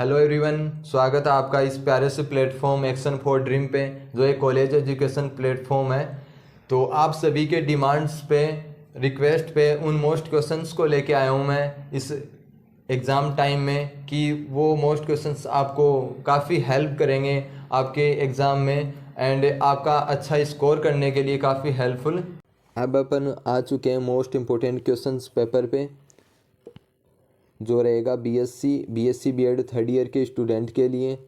Hello everyone, स्वागत है आपका इस प्यारे से प्लेटफॉर्म एक्शन फॉर ड्रीम पे, जो एक कॉलेज एजुकेशन प्लेटफॉर्म है। तो आप सभी के डिमांड्स पे, रिक्वेस्ट पे उन मोस्ट क्वेश्चंस को लेके आया हूँ मैं इस एग्ज़ाम टाइम में, कि वो मोस्ट क्वेश्चंस आपको काफ़ी हेल्प करेंगे आपके एग्ज़ाम में एंड आपका अच्छा स्कोर करने के लिए काफ़ी हेल्पफुल। अब अपन आ चुके हैं मोस्ट इम्पोर्टेंट क्वेश्चंस पेपर पे, जो रहेगा बीएससी बीएड थर्ड ईयर के स्टूडेंट के लिए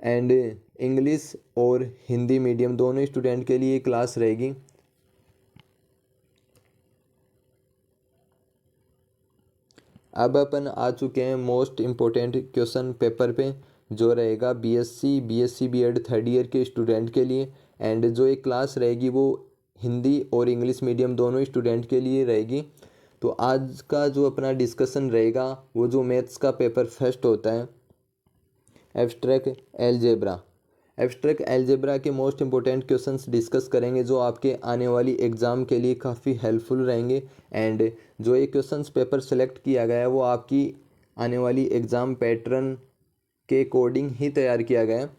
एंड इंग्लिश और हिंदी मीडियम दोनों स्टूडेंट के लिए क्लास रहेगी। अब अपन आ चुके हैं मोस्ट इम्पोर्टेंट क्वेश्चन पेपर पे, जो रहेगा बीएससी बीएड थर्ड ईयर के स्टूडेंट के लिए एंड जो एक क्लास रहेगी वो हिंदी और इंग्लिश मीडियम दोनों स्टूडेंट के लिए रहेगी। तो आज का जो अपना डिस्कशन रहेगा वो जो मैथ्स का पेपर फर्स्ट होता है, एब्स्ट्रैक्ट एल्जेब्रा के मोस्ट इंपॉर्टेंट क्वेश्चंस डिस्कस करेंगे, जो आपके आने वाली एग्ज़ाम के लिए काफ़ी हेल्पफुल रहेंगे। एंड जो ये क्वेश्चंस पेपर सेलेक्ट किया गया है वो आपकी आने वाली एग्ज़ाम पैटर्न के अकॉर्डिंग ही तैयार किया गया है।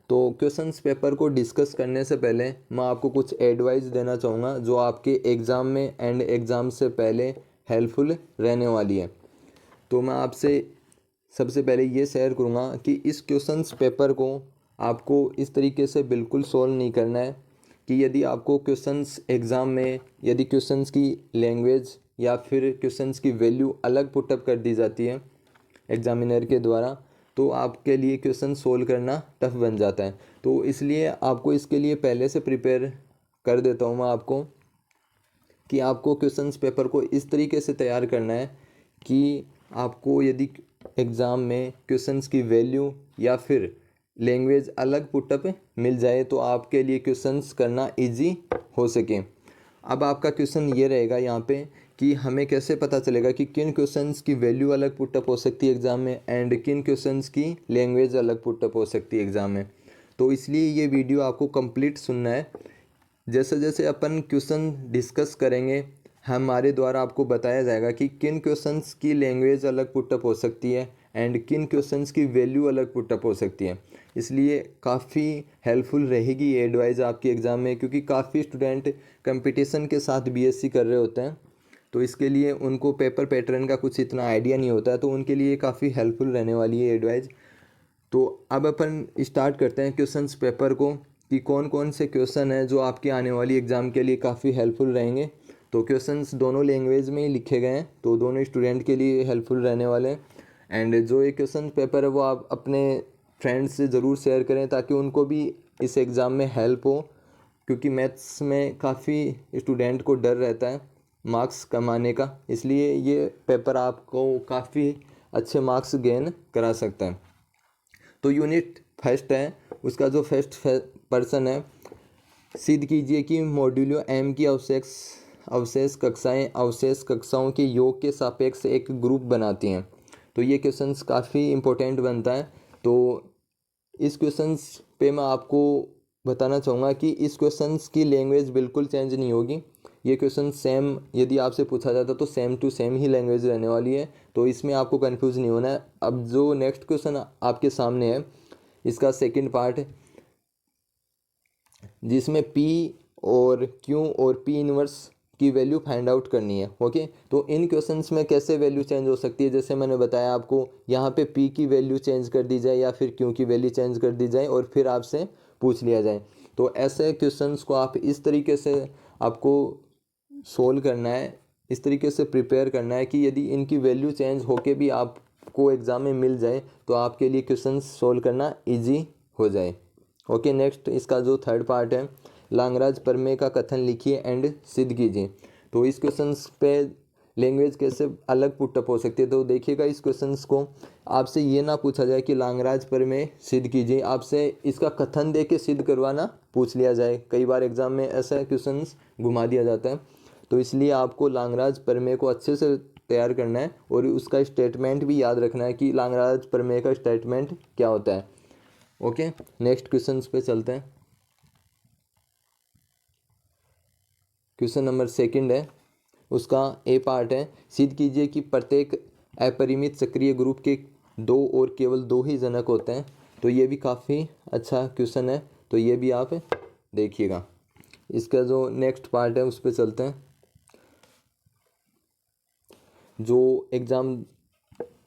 तो क्वेश्चंस पेपर को डिस्कस करने से पहले मैं आपको कुछ एडवाइस देना चाहूँगा, जो आपके एग्ज़ाम में एंड एग्ज़ाम से पहले हेल्पफुल रहने वाली है। तो मैं आपसे सबसे पहले ये शेयर करूँगा कि इस क्वेश्चंस पेपर को आपको इस तरीके से बिल्कुल सोल्व नहीं करना है कि यदि आपको क्वेश्चंस एग्ज़ाम में यदि क्वेश्चंस की लैंग्वेज या फिर क्वेश्चंस की वैल्यू अलग पुटअप कर दी जाती है एग्जामिनर के द्वारा, तो आपके लिए क्वेश्चन सोल्व करना टफ बन जाता है। तो इसलिए आपको इसके लिए पहले से प्रिपेयर कर देता हूँ मैं आपको, कि आपको क्वेश्चंस पेपर को इस तरीके से तैयार करना है कि आपको यदि एग्ज़ाम में क्वेश्चंस की वैल्यू या फिर लैंग्वेज अलग पुटअप मिल जाए तो आपके लिए क्वेश्चंस करना इजी हो सके। अब आपका क्वेश्चन ये रहेगा यहाँ पे कि हमें कैसे पता चलेगा कि किन क्वेश्चंस की वैल्यू अलग पुटअप हो सकती है एग्ज़ाम में एंड किन क्वेश्चंस की लैंग्वेज अलग पुटअप हो सकती है एग्ज़ाम में। तो इसलिए ये वीडियो आपको कंप्लीट सुनना है। जैसे जैसे अपन क्वेश्चन डिस्कस करेंगे हमारे द्वारा आपको बताया जाएगा कि किन क्वेश्चंस की लैंग्वेज अलग पुटअप हो सकती है एंड किन क्वेश्चंस की वैल्यू अलग पुटअप हो सकती है। इसलिए काफ़ी हेल्पफुल रहेगी ये एडवाइस आपके एग्ज़ाम में, क्योंकि काफ़ी स्टूडेंट कंपटीशन के साथ बीएससी कर रहे होते हैं, तो इसके लिए उनको पेपर पैटर्न का कुछ इतना आइडिया नहीं होता है, तो उनके लिए काफ़ी हेल्पफुल रहने वाली है एडवाइस। तो अब अपन स्टार्ट करते हैं क्वेश्चंस पेपर को, कि कौन कौन से क्वेश्चन हैं जो आपके आने वाली एग्ज़ाम के लिए काफ़ी हेल्पफुल रहेंगे। तो क्वेश्चंस दोनों लैंग्वेज में ही लिखे गए हैं, तो दोनों स्टूडेंट के लिए हेल्पफुल रहने वाले हैं। एंड जो ये क्वेश्चन पेपर है वो आप अपने फ्रेंड्स से ज़रूर शेयर करें ताकि उनको भी इस एग्ज़ाम में हेल्प हो, क्योंकि मैथ्स में काफ़ी स्टूडेंट को डर रहता है मार्क्स कमाने का, इसलिए ये पेपर आपको काफ़ी अच्छे मार्क्स गेन करा सकता है। तो यूनिट फर्स्ट है, उसका जो फर्स्ट पर्सन है, सिद्ध कीजिए कि मॉड्यूलो एम की अवशेष कक्षाओं के योग के सापेक्ष एक ग्रुप बनाती हैं। तो ये क्वेश्चंस काफ़ी इम्पोर्टेंट बनता है। तो इस क्वेश्चंस पे मैं आपको बताना चाहूँगा कि इस क्वेश्चंस की लैंग्वेज बिल्कुल चेंज नहीं होगी। ये क्वेश्चन सेम यदि आपसे पूछा जाता तो सेम टू सेम ही लैंग्वेज रहने वाली है, तो इसमें आपको कंफ्यूज नहीं होना है। अब जो नेक्स्ट क्वेश्चन आपके सामने है, इसका सेकंड पार्ट है, जिसमें P और Q और P इनवर्स की वैल्यू फाइंड आउट करनी है। ओके, तो इन क्वेश्चंस में कैसे वैल्यू चेंज हो सकती है, जैसे मैंने बताया आपको, यहाँ पे P की वैल्यू चेंज कर दी जाए या फिर Q की वैल्यू चेंज कर दी जाए और फिर आपसे पूछ लिया जाए। तो ऐसे क्वेश्चंस को आप इस तरीके से आपको सोल्व करना है, इस तरीके से प्रिपेयर करना है कि यदि इनकी वैल्यू चेंज होके भी आपको एग्ज़ाम में मिल जाए तो आपके लिए क्वेश्चन सोल्व करना ईजी हो जाए। ओके, नेक्स्ट इसका जो थर्ड पार्ट है, लांगराज प्रमेय का कथन लिखिए एंड सिद्ध कीजिए। तो इस क्वेश्चन पे लैंग्वेज कैसे अलग पुटअप हो सकती है, तो देखिएगा इस क्वेश्चन को आपसे ये ना पूछा जाए कि लांगराज प्रमेय सिद्ध कीजिए, आपसे इसका कथन दे के सिद्ध करवाना पूछ लिया जाए। कई बार एग्जाम में ऐसा क्वेश्चन घुमा दिया जाता है, तो इसलिए आपको लांगराज प्रमेय को अच्छे से तैयार करना है और उसका स्टेटमेंट भी याद रखना है कि लांगराज प्रमेय का स्टेटमेंट क्या होता है। ओके, नेक्स्ट क्वेश्चन पे चलते हैं। क्वेश्चन नंबर सेकंड है, उसका ए पार्ट है, सिद्ध कीजिए कि प्रत्येक अपरिमित सक्रिय ग्रुप के दो और केवल दो ही जनक होते हैं। तो ये भी काफ़ी अच्छा क्वेश्चन है, तो ये भी आप देखिएगा। इसका जो नेक्स्ट पार्ट है उस पर चलते हैं। जो एग्ज़ाम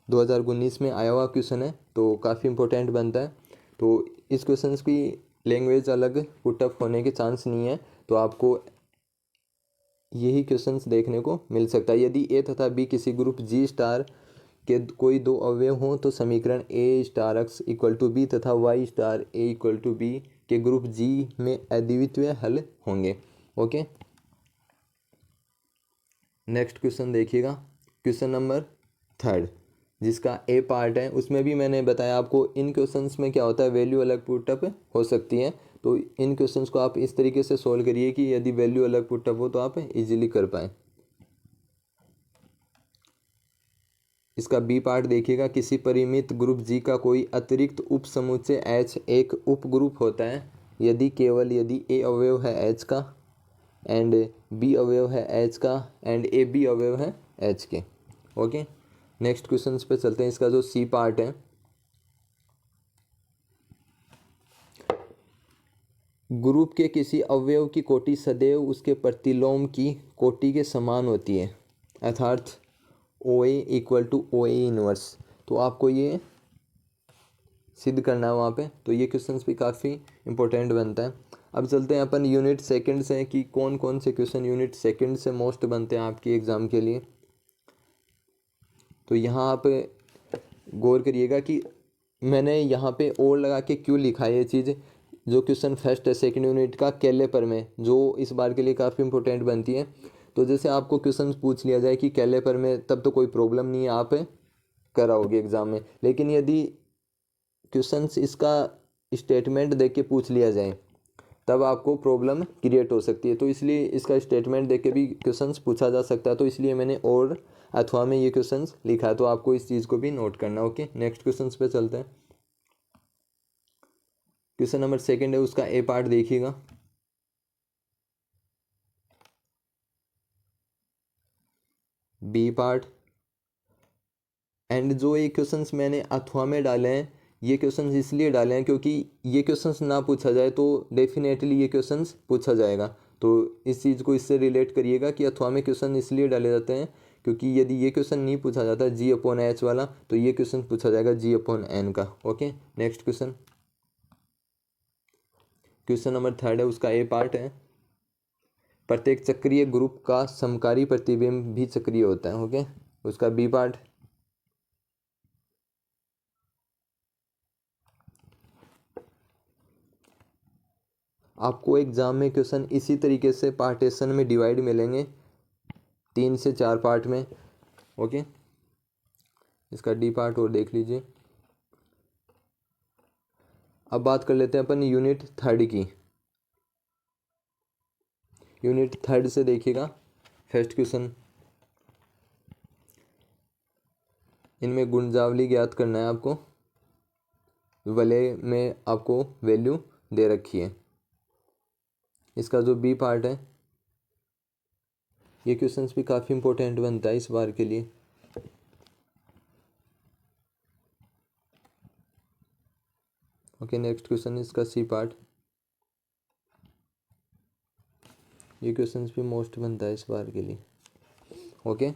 2019 में आया हुआ क्वेश्चन है, तो काफ़ी इम्पोर्टेंट बनता है। तो इस क्वेश्चन की लैंग्वेज अलग पुटअप होने के चांस नहीं है, तो आपको यही क्वेश्चंस देखने को मिल सकता है। यदि ए तथा बी किसी ग्रुप जी स्टार के कोई दो अवयव हों तो समीकरण A star X equal to B तथा Y star A equal to B के ग्रुप जी में अद्वितीय हल होंगे। ओके, नेक्स्ट क्वेश्चन देखिएगा, क्वेश्चन नंबर 3 जिसका ए पार्ट है। उसमें भी मैंने बताया आपको इन क्वेश्चंस में क्या होता है, वैल्यू अलग पुटअप हो सकती है। तो इन क्वेश्चंस को आप इस तरीके से सोल्व करिए कि यदि वैल्यू अलग पुटअप हो तो आप इजीली कर पाएँ। इसका बी पार्ट देखिएगा, किसी परिमित ग्रुप जी का कोई अतिरिक्त उप समुच्चय एच एक उप ग्रुप होता है यदि केवल यदि ए अवयव है एच का एंड बी अवयव है एच का एंड ए बी अवयव है एच के। ओके, नेक्स्ट क्वेश्चन पे चलते हैं। इसका जो सी पार्ट है, ग्रुप के किसी अवयव की कोटि सदैव उसके प्रतिलोम की कोटि के समान होती है, अर्थात O A equal to O A inverse. तो आपको ये सिद्ध करना है वहाँ पे। तो ये क्वेश्चंस भी काफ़ी इंपॉर्टेंट बनता है। अब चलते हैं अपन यूनिट सेकंड से कि कौन कौन से क्वेश्चन यूनिट सेकंड से मोस्ट बनते हैं आपके एग्ज़ाम के लिए। तो यहाँ आप गौर करिएगा कि मैंने यहाँ पे और लगा के क्यों लिखा है ये चीज़। जो क्वेश्चन फर्स्ट है सेकंड यूनिट का कैलेपर में, जो इस बार के लिए काफ़ी इंपॉर्टेंट बनती है। तो जैसे आपको क्वेश्चन पूछ लिया जाए कि कैलेपर में, तब तो कोई प्रॉब्लम नहीं है, आप कराओगे एग्ज़ाम में। लेकिन यदि क्वेश्चंस इसका स्टेटमेंट देख के पूछ लिया जाए तब आपको प्रॉब्लम क्रिएट हो सकती है। तो इसलिए इसका स्टेटमेंट देख के भी क्वेश्चंस पूछा जा सकता है। तो इसलिए मैंने और अथवा में ये क्वेश्चंस लिखा है, तो आपको इस चीज़ को भी नोट करना। ओके, नेक्स्ट क्वेश्चंस पे चलते हैं। क्वेश्चन नंबर सेकंड है, उसका ए पार्ट देखिएगा। बी पार्ट एंड जो ये क्वेश्चंस मैंने अथवा में डाले हैं, ये क्वेश्चंस इसलिए डाले हैं क्योंकि ये क्वेश्चंस ना पूछा जाए तो डेफिनेटली ये क्वेश्चंस पूछा जाएगा। तो इस चीज़ को इससे रिलेट करिएगा कि अथवा में क्वेश्चन इसलिए डाले जाते हैं क्योंकि यदि ये क्वेश्चन नहीं पूछा जाता जी अपॉन एच वाला, तो ये क्वेश्चन पूछा जाएगा जी अपॉन एन का। Okay, next question, question number 3 है, उसका ए पार्ट है, प्रत्येक चक्रीय ग्रुप का समकारी प्रतिबिंब भी चक्रीय होता है। ओके, उसका बी पार्ट, आपको एग्जाम में क्वेश्चन इसी तरीके से पार्टीशन में डिवाइड मिलेंगे 3 से 4 पार्ट में। ओके, इसका डी पार्ट और देख लीजिए। अब बात कर लेते हैं अपन यूनिट 3 की। यूनिट 3 से देखिएगा फर्स्ट क्वेश्चन, इनमें गुणजावली ज्ञात करना है आपको। वलय में आपको वैल्यू दे रखी है। इसका जो बी पार्ट है, ये क्वेश्चंस भी काफ़ी इंपॉर्टेंट बनता है इस बार के लिए। ओके, नेक्स्ट क्वेश्चन, इसका सी पार्ट, ये क्वेश्चंस भी मोस्ट बनता है इस बार के लिए। ओके,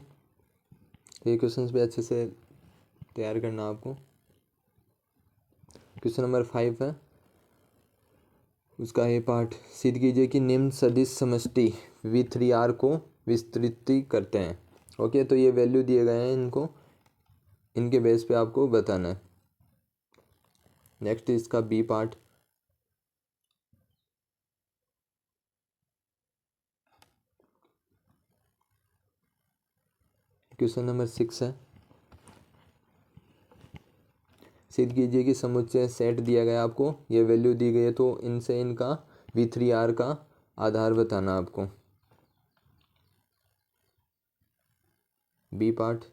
ये क्वेश्चंस भी अच्छे से तैयार करना आपको। क्वेश्चन नंबर 5 है, उसका ये पार्ट, सिद्ध कीजिए कि निम्न सदिश समष्टि V3R को विस्तृत करते हैं। ओके, तो ये वैल्यू दिए गए हैं, इनको इनके बेस पे आपको बताना है। नेक्स्ट इसका बी पार्ट, क्वेश्चन नंबर 6 है, सिद्ध कीजिए कि समुच्चय सेट दिया गया आपको, ये वैल्यू दी गई है, तो इनसे इनका V3R का आधार बताना आपको। B part,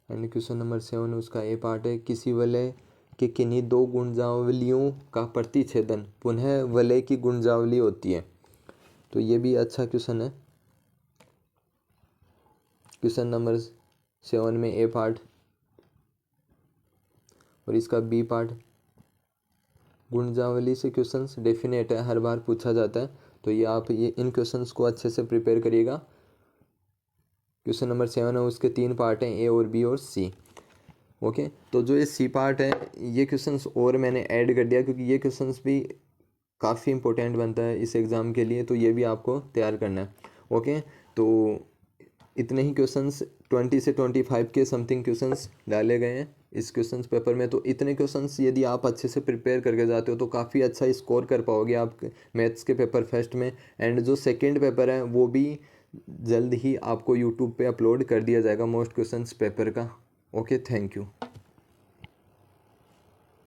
and question number 7 उसका ए पार्ट है, किसी वलय कि किन्हीं दो गुणजावलियों का प्रतिच्छेदन पुनः वलय की गुणजावली होती है। तो ये भी अच्छा क्वेश्चन है। क्वेश्चन नंबर 7 में ए पार्ट और इसका बी पार्ट। गुणजावली से क्वेश्चंस डेफिनेट है, हर बार पूछा जाता है, तो ये आप इन क्वेश्चंस को अच्छे से प्रिपेयर करिएगा। क्वेश्चन नंबर 7 है, उसके 3 पार्ट हैं, ए और बी और सी। ओके, तो जो ये सी पार्ट है ये क्वेश्चंस और मैंने ऐड कर दिया क्योंकि ये क्वेश्चंस भी काफ़ी इंपॉर्टेंट बनता है इस एग्ज़ाम के लिए, तो ये भी आपको तैयार करना है। ओके, तो इतने ही क्वेश्चंस 20 से 25 के समथिंग क्वेश्चंस डाले गए हैं इस क्वेश्चंस पेपर में। तो इतने क्वेश्चंस यदि आप अच्छे से प्रिपेयर करके जाते हो तो काफ़ी अच्छा स्कोर कर पाओगे आप मैथ्स के पेपर फर्स्ट में। एंड जो सेकंड पेपर है वो भी जल्द ही आपको यूट्यूब पे अपलोड कर दिया जाएगा मोस्ट क्वेश्चंस पेपर का। Okay, thank you.